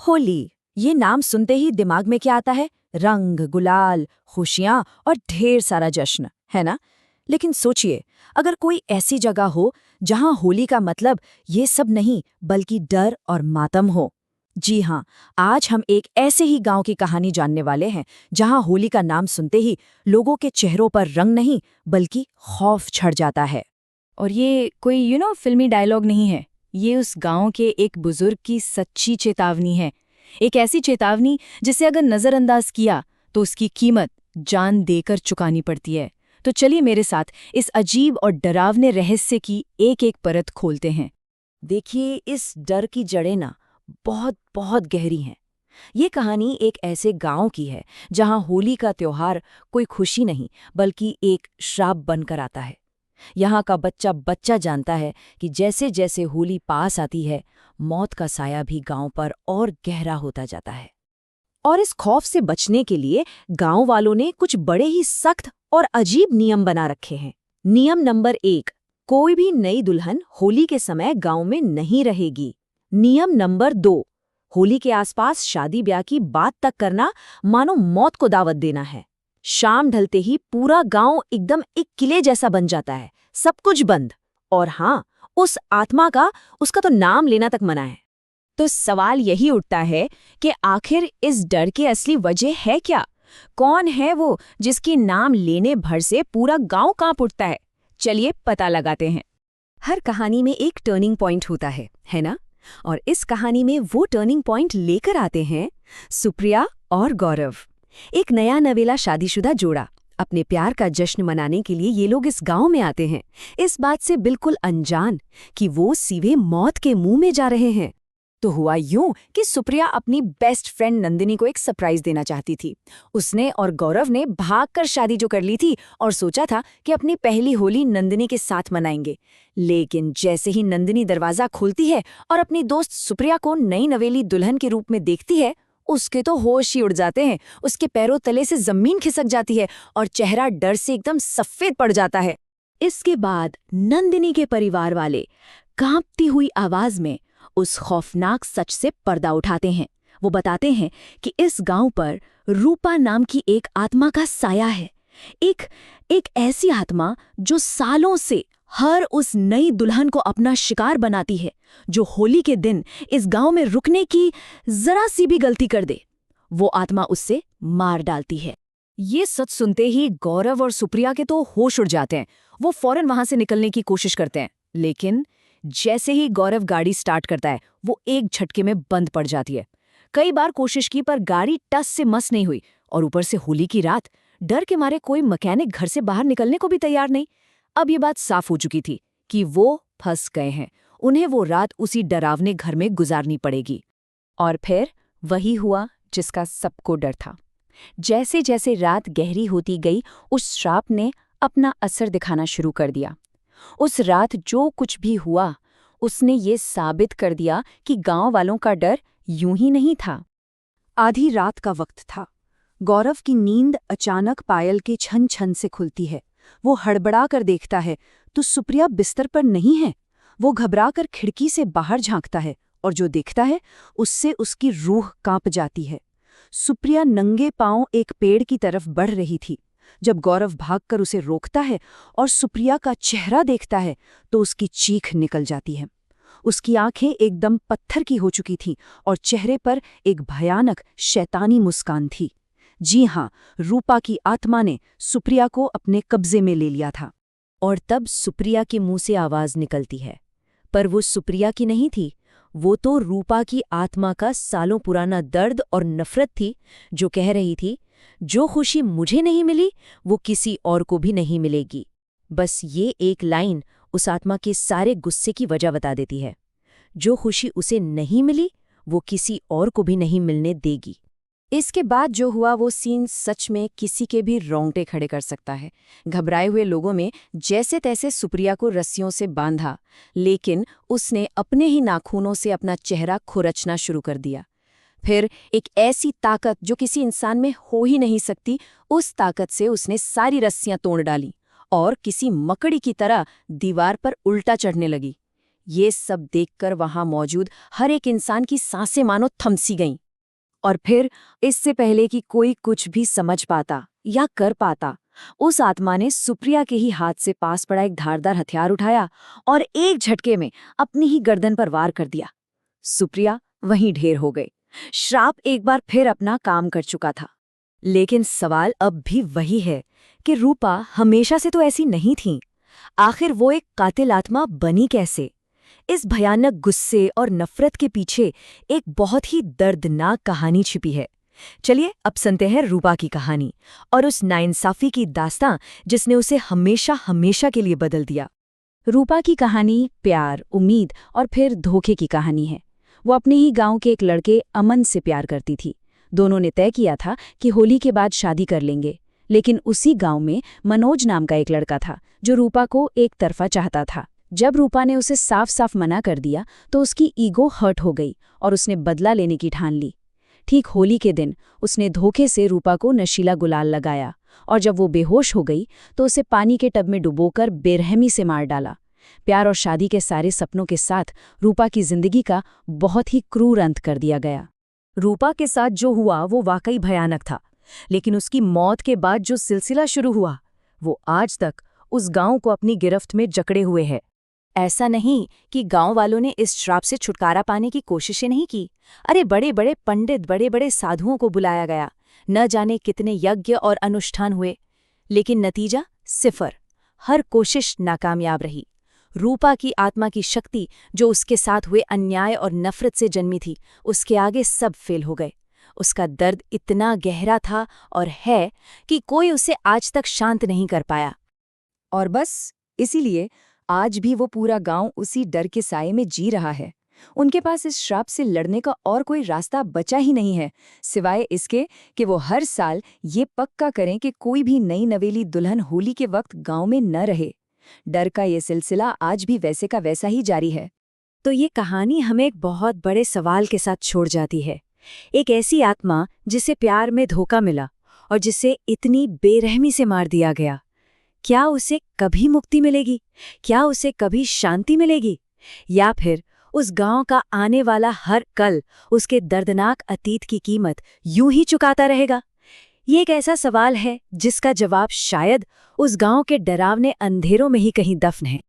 होली, ये नाम सुनते ही दिमाग में क्या आता है? रंग, गुलाल, खुशियां और ढेर सारा जश्न, है ना? लेकिन सोचिए, अगर कोई ऐसी जगह हो जहां होली का मतलब ये सब नहीं बल्कि डर और मातम हो। जी हाँ, आज हम एक ऐसे ही गांव की कहानी जानने वाले हैं जहां होली का नाम सुनते ही लोगों के चेहरों पर रंग नहीं बल्कि खौफ छड़ जाता है। और ये कोई फिल्मी डायलॉग नहीं है। ये उस गांव के एक बुजुर्ग की सच्ची चेतावनी है। एक ऐसी चेतावनी जिसे अगर नजरअंदाज किया तो उसकी कीमत जान देकर चुकानी पड़ती है। तो चलिए मेरे साथ इस अजीब और डरावने रहस्य की एक एक परत खोलते हैं। देखिए, इस डर की जड़ें ना बहुत बहुत गहरी हैं। ये कहानी एक ऐसे गांव की है जहां होली का त्योहार कोई खुशी नहीं बल्कि एक श्राप बनकर आता है। यहाँ का बच्चा बच्चा जानता है कि जैसे जैसे होली पास आती है, मौत का साया भी गांव पर और गहरा होता जाता है। और इस खौफ से बचने के लिए गांव वालों ने कुछ बड़े ही सख्त और अजीब नियम बना रखे हैं। नियम नंबर 1, कोई भी नई दुल्हन होली के समय गांव में नहीं रहेगी। नियम नंबर 2, होली के आसपास शादी ब्याह की बात तक करना मानो मौत को दावत देना है। शाम ढलते ही पूरा गांव एकदम एक किले जैसा बन जाता है, सब कुछ बंद। और हाँ, उस आत्मा का उसका तो नाम लेना तक मना है। तो सवाल यही उठता है कि आखिर इस डर की असली वजह है क्या? कौन है वो जिसकी नाम लेने भर से पूरा गांव कांप उठता है? चलिए पता लगाते हैं। हर कहानी में एक टर्निंग पॉइंट होता है ना? और इस कहानी में वो टर्निंग पॉइंट लेकर आते हैं सुप्रिया और गौरव। एक नया नवेला शादीशुदा जोड़ा। अपने प्यार का जश्न मनाने के लिए ये लोग इस गांव में आते हैं, इस बात से बिल्कुल अनजान कि वो सीधे मौत के मुंह में जा रहे हैं। तो हुआ यूं कि सुप्रिया अपनी बेस्ट फ्रेंड नंदिनी को एक सरप्राइज देना चाहती थी। उसने और गौरव ने भागकर शादी जो कर ली थी और सोचा था कि अपनी पहली होली नंदिनी के साथ मनाएंगे। लेकिन जैसे ही नंदिनी दरवाजा खोलती है और अपनी दोस्त सुप्रिया को नई नवेली दुल्हन के रूप में देखती है, उसके तो होश ही उड़ जाते हैं। उसके पैरों तले से जमीन खिसक जाती है और चेहरा डर से एकदम सफेद पड़ जाता है। इसके बाद नंदिनी के परिवार वाले कांपती हुई आवाज में उस खौफनाक सच से पर्दा उठाते हैं। वो बताते हैं कि इस गांव पर रूपा नाम की एक आत्मा का साया है। एक ऐसी आत्मा जो सालों से हर उस नई दुल्हन को अपना शिकार बनाती है, जो होली के दिन इस गांव में रुकने की जरा सी भी गलती कर दे, वो आत्मा उससे मार डालती है। ये सच सुनते ही गौरव और सुप्रिया के तो होश उड़ जाते हैं। वो फौरन वहां से निकलने की कोशिश करते हैं, लेकिन जैसे ही गौरव गाड़ी स्टार्ट करता है, वो एक झटके में बंद पड़ जाती है। कई बार कोशिश की पर गाड़ी टस से मस नहीं हुई, और ऊपर से होली की रात, डर के मारे कोई मैकेनिक घर से बाहर निकलने को भी तैयार नहीं। अब ये बात साफ हो चुकी थी कि वो फंस गए हैं। उन्हें वो रात उसी डरावने घर में गुजारनी पड़ेगी। और फिर वही हुआ जिसका सबको डर था। जैसे जैसे रात गहरी होती गई, उस श्राप ने अपना असर दिखाना शुरू कर दिया। उस रात जो कुछ भी हुआ, उसने ये साबित कर दिया कि गांव वालों का डर यूं ही नहीं था। आधी रात का वक्त था। गौरव की नींद अचानक पायल के छन छन से खुलती है। वो हड़बड़ा कर देखता है तो सुप्रिया बिस्तर पर नहीं है। वो घबराकर खिड़की से बाहर झांकता है और जो देखता है उससे उसकी रूह कांप जाती है। सुप्रिया नंगे पांव एक पेड़ की तरफ बढ़ रही थी। जब गौरव भागकर उसे रोकता है और सुप्रिया का चेहरा देखता है तो उसकी चीख निकल जाती है। उसकी आंखें एकदम पत्थर की हो चुकी थीं और चेहरे पर एक भयानक शैतानी मुस्कान थी। जी हाँ, रूपा की आत्मा ने सुप्रिया को अपने कब्जे में ले लिया था। और तब सुप्रिया के मुंह से आवाज निकलती है, पर वो सुप्रिया की नहीं थी। वो तो रूपा की आत्मा का सालों पुराना दर्द और नफरत थी, जो कह रही थी, जो खुशी मुझे नहीं मिली वो किसी और को भी नहीं मिलेगी। बस ये एक लाइन उस आत्मा के सारे गुस्से की वजह बता देती है। जो खुशी उसे नहीं मिली वो किसी और को भी नहीं मिलने देगी। इसके बाद जो हुआ वो सीन सच में किसी के भी रोंगटे खड़े कर सकता है। घबराए हुए लोगों में जैसे तैसे सुप्रिया को रस्सियों से बांधा, लेकिन उसने अपने ही नाखूनों से अपना चेहरा खुरचना शुरू कर दिया। फिर एक ऐसी ताकत जो किसी इंसान में हो ही नहीं सकती, उस ताकत से उसने सारी रस्सियां तोड़ डाली और किसी मकड़ी की तरह दीवार पर उल्टा चढ़ने लगी। ये सब देखकर वहां मौजूद हर एक इंसान की सांसें मानो थमसी गईं। और फिर, इससे पहले कि कोई कुछ भी समझ पाता या कर पाता, उस आत्मा ने सुप्रिया के ही हाथ से पास पड़ा एक धारदार हथियार उठाया और एक झटके में अपनी ही गर्दन पर वार कर दिया। सुप्रिया वहीं ढेर हो गई। श्राप एक बार फिर अपना काम कर चुका था। लेकिन सवाल अब भी वही है कि रूपा हमेशा से तो ऐसी नहीं थी। आखिर वो एक कातिल आत्मा बनी कैसे? इस भयानक गुस्से और नफरत के पीछे एक बहुत ही दर्दनाक कहानी छिपी है। चलिए अब सुनते हैं रूपा की कहानी और उस नाइंसाफी की दास्तां जिसने उसे हमेशा हमेशा के लिए बदल दिया। रूपा की कहानी प्यार, उम्मीद और फिर धोखे की कहानी है। वो अपने ही गांव के एक लड़के अमन से प्यार करती थी। दोनों ने तय किया था कि होली के बाद शादी कर लेंगे। लेकिन उसी गांव में मनोज नाम का एक लड़का था जो रूपा को एक तरफा चाहता था। जब रूपा ने उसे साफ साफ मना कर दिया तो उसकी ईगो हर्ट हो गई और उसने बदला लेने की ठान ली। ठीक होली के दिन उसने धोखे से रूपा को नशीला गुलाल लगाया और जब वो बेहोश हो गई तो उसे पानी के टब में डुबोकर बेरहमी से मार डाला। प्यार और शादी के सारे सपनों के साथ रूपा की जिंदगी का बहुत ही क्रूर अंत कर दिया गया। रूपा के साथ जो हुआ वो वाकई भयानक था, लेकिन उसकी मौत के बाद जो सिलसिला शुरू हुआ वो आज तक उस गांव को अपनी गिरफ्त में जकड़े हुए है। ऐसा नहीं कि गांव वालों ने इस श्राप से छुटकारा पाने की कोशिशें नहीं की। अरे बड़े बड़े पंडित, बड़े बड़े साधुओं को बुलाया गया, न जाने कितने यज्ञ और अनुष्ठान हुए, लेकिन नतीजा सिफर। हर कोशिश नाकामयाब रही। रूपा की आत्मा की शक्ति जो उसके साथ हुए अन्याय और नफरत से जन्मी थी, उसके आगे सब फेल हो गए। उसका दर्द इतना गहरा था और है कि कोई उसे आज तक शांत नहीं कर पाया। और बस इसीलिए आज भी वो पूरा गांव उसी डर के साये में जी रहा है। उनके पास इस श्राप से लड़ने का और कोई रास्ता बचा ही नहीं है, सिवाय इसके कि वो हर साल ये पक्का करें कि कोई भी नई नवेली दुल्हन होली के वक्त गांव में न रहे। डर का ये सिलसिला आज भी वैसे का वैसा ही जारी है। तो ये कहानी हमें एक बहुत बड़े सवाल के साथ छोड़ जाती है। एक ऐसी आत्मा जिसे प्यार में धोखा मिला और जिसे इतनी बेरहमी से मार दिया गया, क्या उसे कभी मुक्ति मिलेगी? क्या उसे कभी शांति मिलेगी? या फिर उस गांव का आने वाला हर कल उसके दर्दनाक अतीत की कीमत यूं ही चुकाता रहेगा? ये एक ऐसा सवाल है जिसका जवाब शायद उस गांव के डरावने अंधेरों में ही कहीं दफन है।